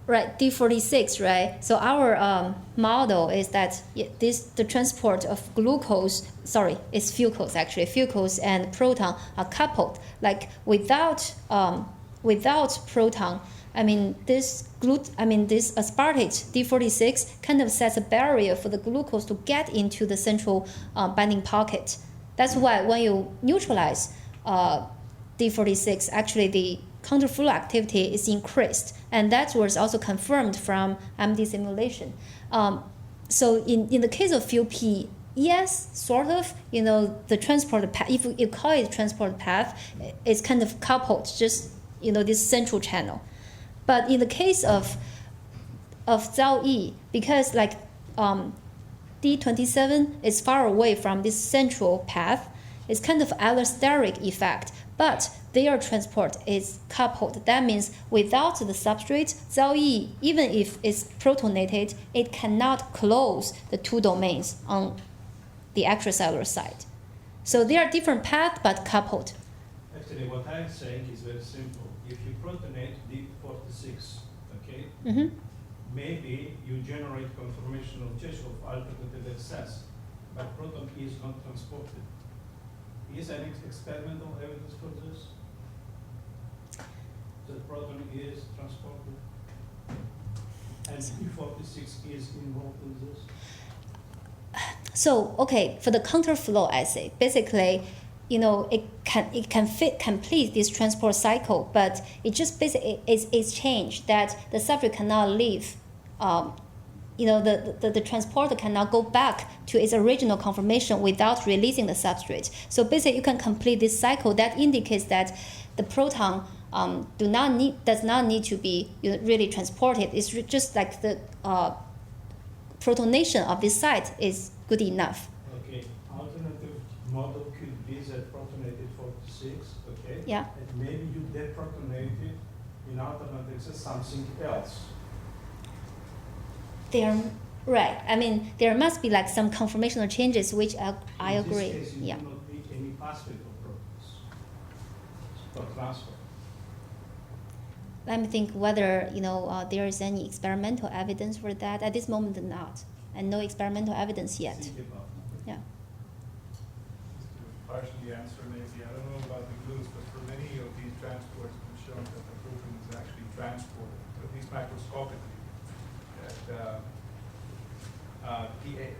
right, D46, right? So our model is that the transport of glucose, sorry, it's fucose actually. Fucose and proton are coupled. Like without proton, I mean this aspartate D46 kind of sets a barrier for the glucose to get into the central binding pocket. That's why when you neutralize D46, actually the counterflow activity is increased, and that was also confirmed from MD simulation. So in the case of FuP, yes, sort of, the transport path, if you call it transport path, it's kind of coupled, just, this central channel. But in the case of ZAO-E, because like D27 is far away from this central path, it's kind of allosteric effect, but their transport is coupled. That means without the substrate, ZAO-E, even if it's protonated, it cannot close the two domains on the extracellular side. So they are different paths, but coupled. Actually, what I'm saying is very simple. If you protonate D46, okay, maybe you generate conformational change of alternative excess, but proton is not transported. Is any experimental evidence for this? That proton is transported? And D46 is involved in this? So, okay, for the counterflow assay, basically, it can complete this transport cycle, but it just basically is changed that the subject cannot leave. The transporter cannot go back to its original conformation without releasing the substrate. So basically, you can complete this cycle. That indicates that the proton does not need to be really transported. It's just like the protonation of this site is good enough. Okay, alternative model could be that protonated 46, okay? Yeah. And maybe you deprotonated in alternative something else. They are right. I mean, there must be like some conformational changes, which I agree. In this case, you yeah. do not need any pathway for protons for transfer. Let me think whether there is any experimental evidence for that. At this moment, not, and no experimental evidence yet. Think about it. Yeah. Just to partially answer maybe, I don't know about the GLUTs, but for many of these transports, it's been shown that the protein is actually transported, at least microscopically. That it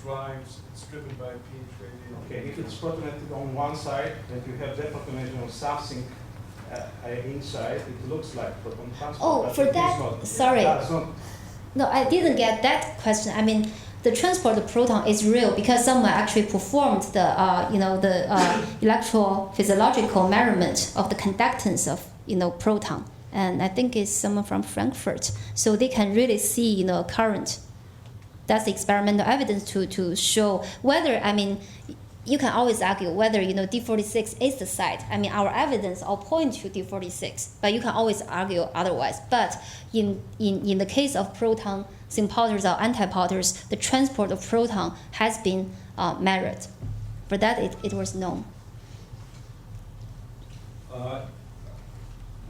drives, it's driven by pH gradient. Okay, if it's protonated on one side, and you have deprotonation of something inside, it looks like proton transport. Oh, but for it is that, not. sorry. It does not No, I didn't get that question. I mean, the transport of proton is real because someone actually performed the electrophysiological measurement of the conductance of proton, and I think it's someone from Frankfurt, so they can really see current. That's the experimental evidence to show whether, I mean, you can always argue whether D46 is the site. I mean, our evidence all point to D46, but you can always argue otherwise. But in the case of proton sympotors or antipotors, the transport of proton has been measured. For that, it was known.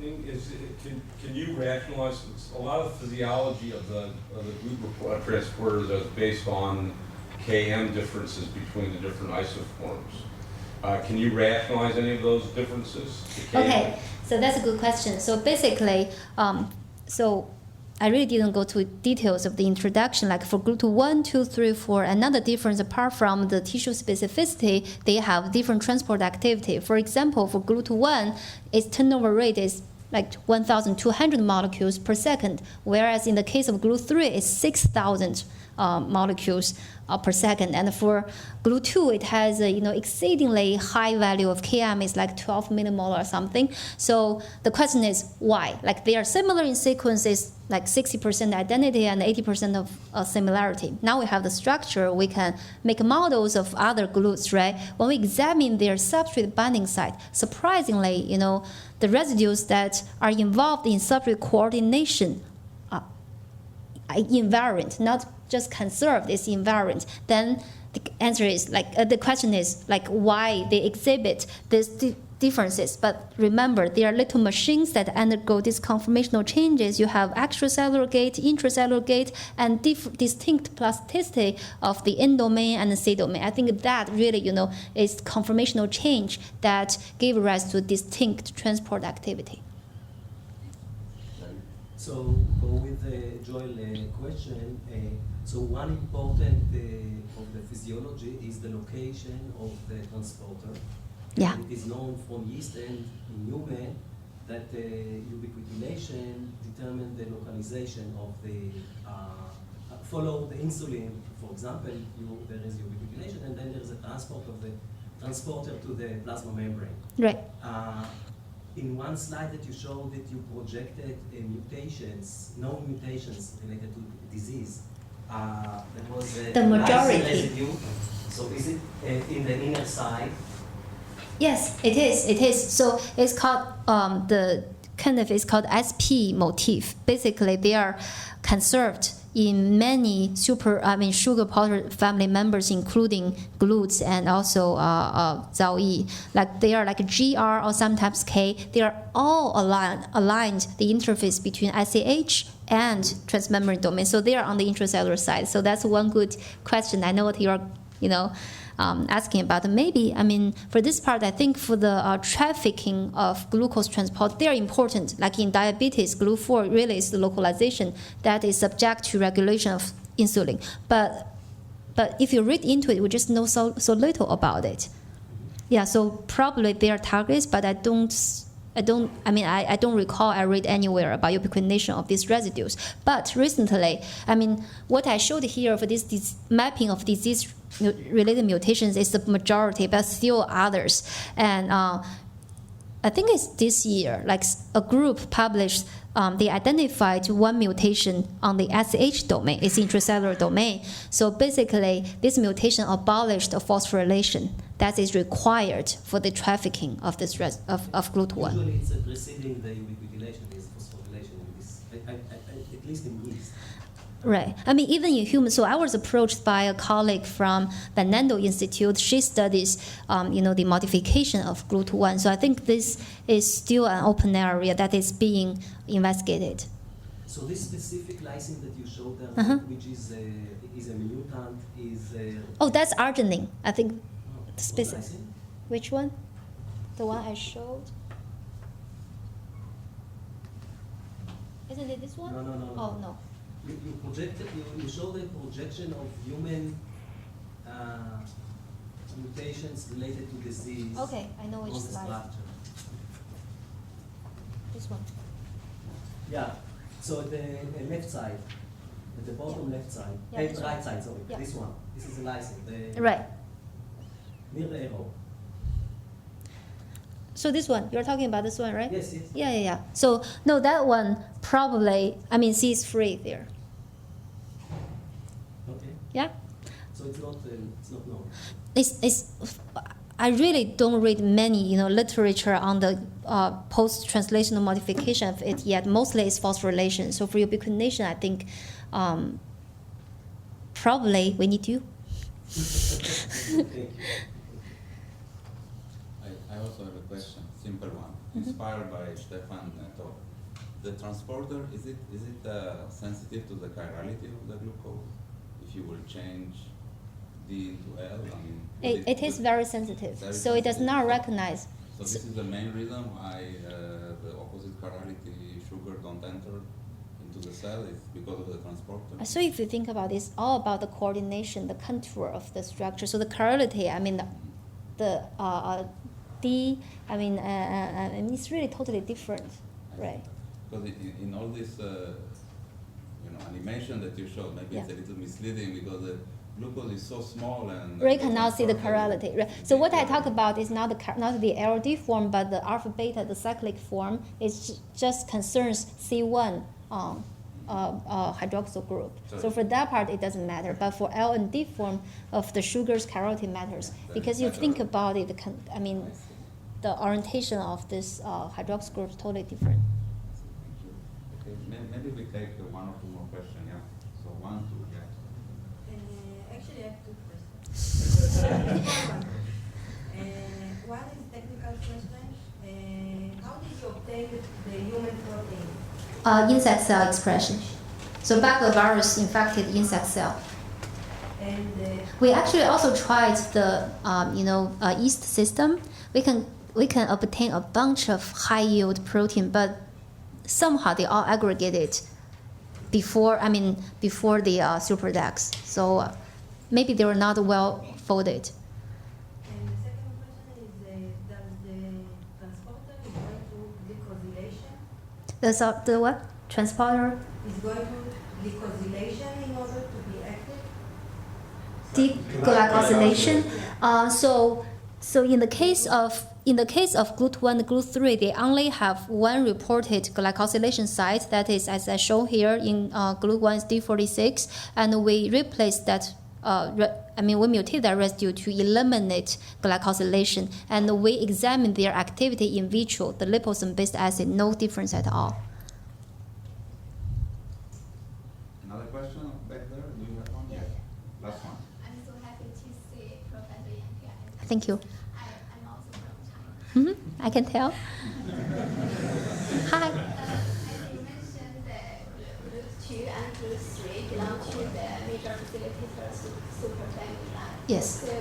Can you rationalize a lot of physiology of the glucose transporters is based on Km differences between the different isoforms? Can you rationalize any of those differences? Okay, so that's a good question. So basically, so I really didn't go to details of the introduction. Like for GLUT1, 2, 3, 4, another difference apart from the tissue specificity, they have different transport activity. For example, for GLUT1, its turnover rate is like 1,200 molecules per second, whereas in the case of GLUT3, it's 6,000 molecules per second. And for GLUT2, it has a exceedingly high value of Km, it's like 12 millimolar or something. So the question is why? Like they are similar in sequences, like 60% identity and 80% of similarity. Now we have the structure, we can make models of other GLUTs, right? When we examine their substrate binding site, surprisingly, the residues that are involved in substrate coordination are invariant, not just conserved, it's invariant. Then the answer is the question is why they exhibit these differences. But remember, they are little machines that undergo these conformational changes. You have extracellular gate, intracellular gate, and distinct plasticity of the N domain and the C domain. I think that really, is conformational change that gave rise to distinct transport activity. So go with the Joel question. So one important of the physiology is the location of the transporter. Yeah. It is known from yeast and in human that ubiquitination determines the localization of the follow the insulin. For example, there is ubiquitination, and then there is a transport of the transporter to the plasma membrane. Right. In one slide that you showed that you projected mutations, known mutations related to disease. There was the majority. Residue. So is it in the inner side? Yes, it is. It is. So it's called it's called SP motif. Basically, they are conserved in many sugar polymer family members, including GLUTs and also ZAOE. Like they are like GR or sometimes K. They are all aligned the interface between ICH and transmembrane domain. So they are on the intracellular side. So that's one good question. I know what you're, asking about. Maybe, for this part, I think for the trafficking of glucose transport, they are important. Like in diabetes, GLUT4 really is the localization that is subject to regulation of insulin. But if you read into it, we just know so little about it. Yeah, so probably they are targets, but I don't recall I read anywhere about ubiquitination of these residues. But recently, what I showed here for this mapping of disease-related mutations is the majority, but still others. And I think it's this year, like a group published, they identified one mutation on the SH domain, it's intracellular domain. So basically, this mutation abolished a phosphorylation that is required for the trafficking of this of GLUT1. Usually it's preceding the ubiquitination is phosphorylation, at least in yeast. Right. Even in humans. So I was approached by a colleague from Fernando Institute. She studies, the modification of GLUT1. So I think this is still an open area that is being investigated. So this specific lysine that you showed there, which is a mutant, is. Oh, that's arginine. I think. Specific. Which one? The one I showed. Isn't it this one? No. Oh no. You showed a projection of human mutations related to disease. Okay, I know which slide. Structure. This one. Yeah. So the left side. At the bottom left side, Yeah, that's right side, sorry, Yeah. this one. This is the lysine, the Right. near the arrow. So this one, you're talking about this one, right? Yes, yes. Yeah. So no, that one probably, I mean, C is free there. Okay. Yeah. So it's not known. It's I really don't read many literature on the post-translational modification of it yet. Mostly it's phosphorylation. So for ubiquitination, I think probably we need you. Thank you. I also have a question, simple one, inspired by Stefan talk. The transporter, is it sensitive to the chirality of the glucose? If you will change D into L, I mean... It is very sensitive, so it does not recognize. So this is the main reason why the opposite chirality sugar don't enter into the cell, is because of the transporter? So if you think about it, it's all about the coordination, the contour of the structure. So the chirality, I mean, the D, I mean, it's really totally different, right? Because in all this, animation that you showed, maybe it's a little misleading because the glucose is so small and... Ray cannot see the chirality. Right? So what I talk about is not the LD form, but the alpha beta, the cyclic form. It just concerns C1 hydroxyl group. So for that part, it doesn't matter. But for L and D form of the sugars, chirality matters. Because you think about it, the orientation of this hydroxyl group is totally different. Okay, maybe we take one or two more questions, yeah? So 1, 2, yeah. Actually, I have 2 questions. One is technical question. How did you obtain the human protein? Insect cell expression. So baculovirus infected insect cell. And We actually also tried the yeast system. We can obtain a bunch of high yield protein, but somehow they all aggregated before the superdex. So maybe they were not well folded. And the second question is, does the transporter is going to glycosylation? The what? Transporter? Is going to glycosylation in order to be active? Deglycosylation. So in the case of GLUT1 and GLUT3, they only have one reported glycosylation site. That is, as I show here, in GLUT1 is D46, and we replaced that. We mutate that residue to eliminate glycosylation, and we examine their activity in vitro. The liposome-based acid, no difference at all. Another question back there? Do you have one? Yes. Last one. I'm so happy to see Professor Yang here. Thank you. I'm also from China. I can tell. Hi. As you mentioned, Group 2 and Group 3 belong to the major facilitator superfamily line. Yes. So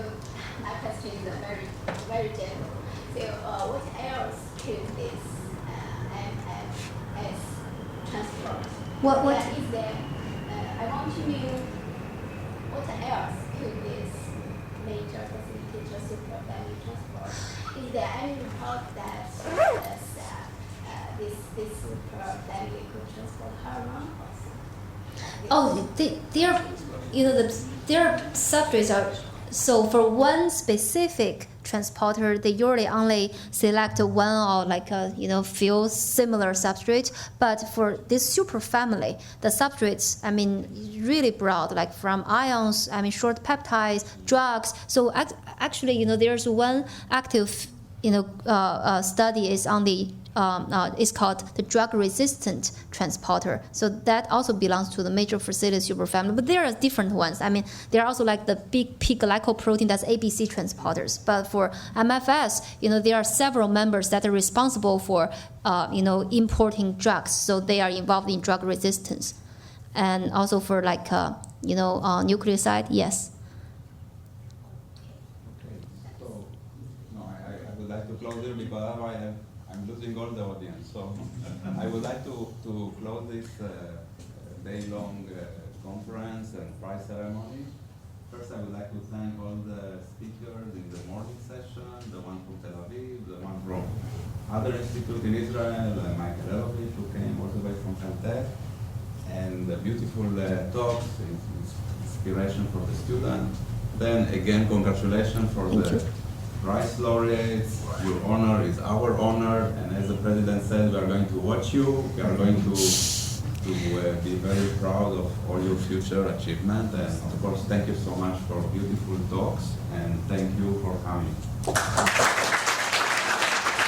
my question is very, very general. So what else could this MFS transport? What? Is there? I want to know what else could this major facilitator superfamily transport? Is there any report that this superfamily could transport hormone also? Their substrates are, so for one specific transporter, they usually only select one or few similar substrates. But for this superfamily, the substrates, really broad, like from ions, short peptides, drugs. So actually, there's one active, study is on the it's called the drug-resistant transporter. So that also belongs to the major facility superfamily. But there are different ones. There are also like the big P glycoprotein, that's ABC transporters. But for MFS, there are several members that are responsible for, importing drugs. So they are involved in drug resistance. And also for nucleoside, yes. Okay. So, no, I would like to close here because otherwise I'm losing all the audience. So I would like to close this day-long conference and prize ceremony. First, I would like to thank all the speakers in the morning session, the one from Tel Aviv, the one from other institute in Israel, Michael Elovich, who came all the way from Caltech, and the beautiful talk inspiration for the student. Then again, congratulations for the prize laureates. Your honor is our honor, and as the president said, we are going to watch you. We are going to be very proud of all your future achievement. And of course, thank you so much for beautiful talks, and thank you for coming.